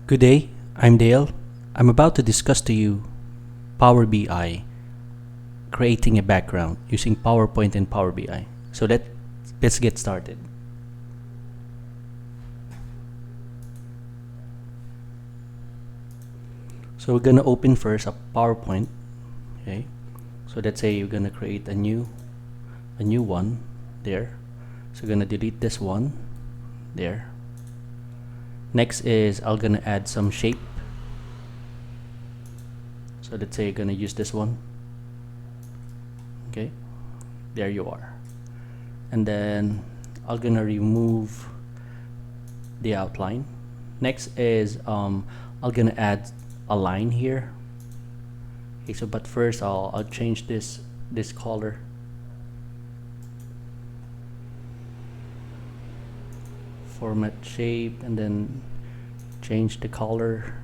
Good day, I'm Dale. I'm about to discuss to you Power BI, creating a background using PowerPoint and Power BI. So let's get started. So we're gonna open first a PowerPoint. Okay. So let's say you're gonna create a new one there. So we're gonna delete this one there. Next is I'm gonna add some shape. So let's say you're gonna use this one. Okay, there you are. And then I'm gonna remove the outline. Next is I'm gonna add a line here. Okay, so but first I'll change this color. Format shape and then change the color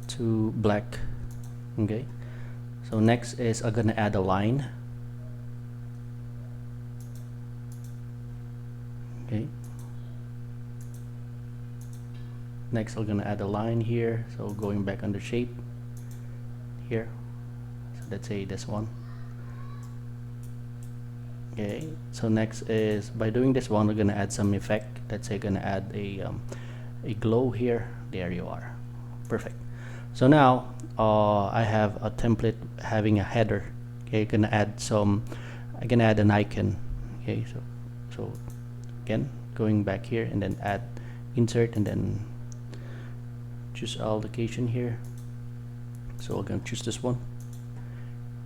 to black. Okay, so next is I'm gonna add a line. Okay, next I'm gonna add a line here, so going back under shape here, so let's say this one. Okay, so next is by doing this one we're gonna add some effect. Let's say gonna add a glow here. There you are. Perfect. So now I have a template having a header. Okay, I'm gonna add an icon. Okay, so again going back here and then add insert and then choose allocation here. So we're gonna choose this one.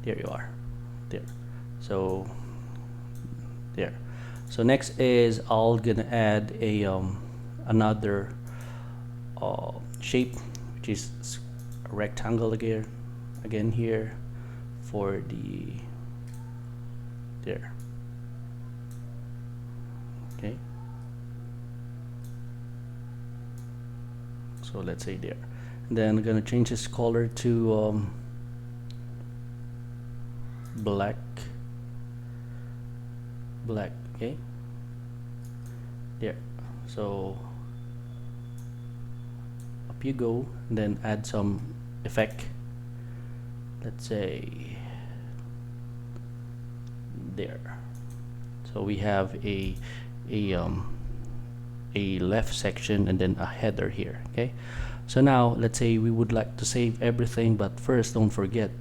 There you are. There. So there. So next is I'm gonna add a another shape, which is a rectangle again here for the there. Okay, so let's say there, and then I'm gonna change this color to black. Okay, there. So up you go, and then add some effect. Let's say there. So we have a left section and then a header here. Okay, so now let's say we would like to save everything, but first don't forget,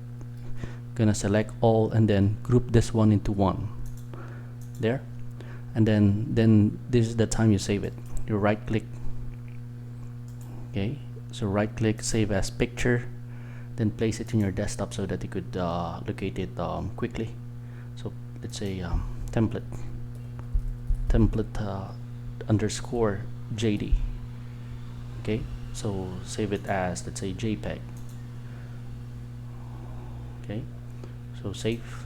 gonna select all and then group this one into one there, and then this is the time you save it. You right click. Okay, so right click, save as picture, then place it in your desktop so that you could locate it quickly. So let's say template underscore JD. Okay, so save it as, let's say, JPEG. Okay, so save.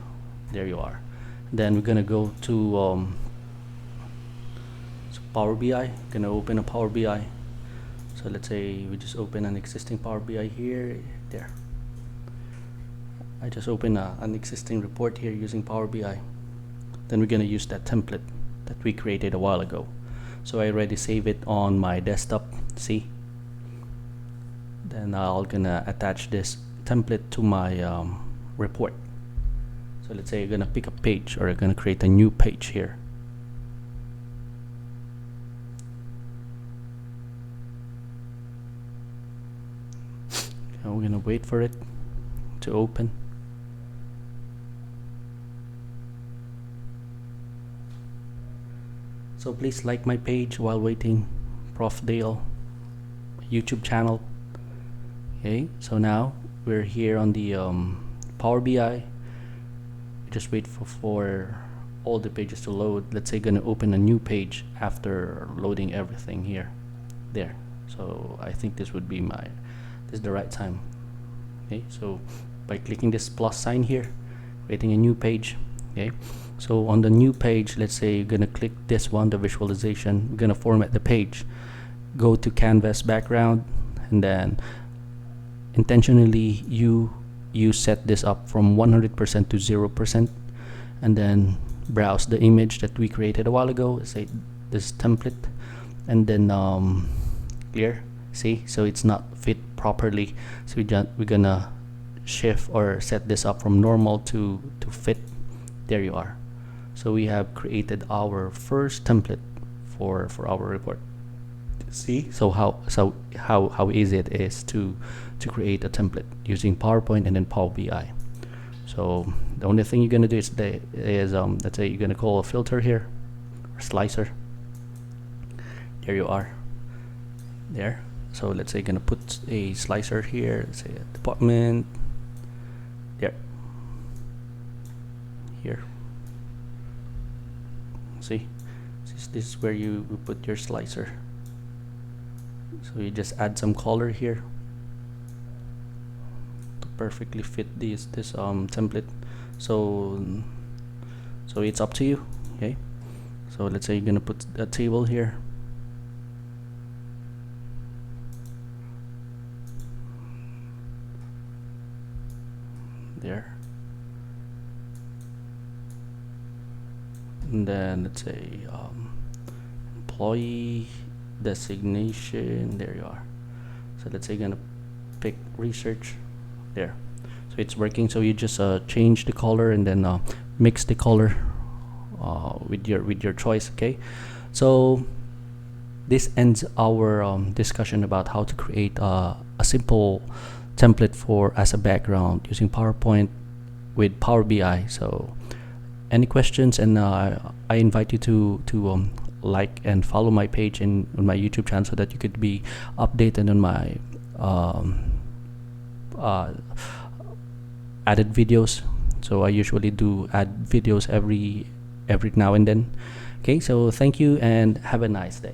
There you are. Then we're gonna go to so Power BI. Gonna open a Power BI. So let's say we just open an existing Power BI here. There. I just open an existing report here using Power BI. Then we're gonna use that template that we created a while ago. So I already save it on my desktop. See. Then I'm gonna attach this template to my report. So let's say you're gonna pick a page, or you're gonna create a new page here. And we're gonna wait for it to open. So please like my page while waiting. Prof Dale YouTube channel. Okay, so now we're here on the Power BI. Just wait for all the pages to load. Let's say gonna open a new page after loading everything here. There. So I think this would be this is the right time. Okay, so by clicking this plus sign here, creating a new page. Okay, so on the new page, let's say you're gonna click this one, the visualization. We're gonna format the page, go to canvas background, and then intentionally you set this up from 100% to 0%, and then browse the image that we created a while ago. Say this template, and then clear, See, so it's not fit properly, so we're gonna shift or set this up from normal to fit. There you are. So we have created our first template for our report. See, so how easy it is to create a template using PowerPoint and then Power BI. So the only thing you're gonna do is let's say you're gonna call a filter here, or slicer. There you are. There. So let's say you're gonna put a slicer here. Let's say a department. There. Here. See, this is where you put your slicer. So you just add some color here to perfectly fit this template. So it's up to you. Okay, so let's say you're gonna put a table here. There. And then let's say employee designation. There you are. So let's say you're gonna pick research. There. So it's working. So you just change the color and then mix the color with your choice. Okay. So this ends our discussion about how to create a simple template for as a background using PowerPoint with Power BI. So any questions, and I invite you to like and follow my page on my YouTube channel so that you could be updated on my added videos. So I usually do add videos every now and then. Okay, so thank you and have a nice day.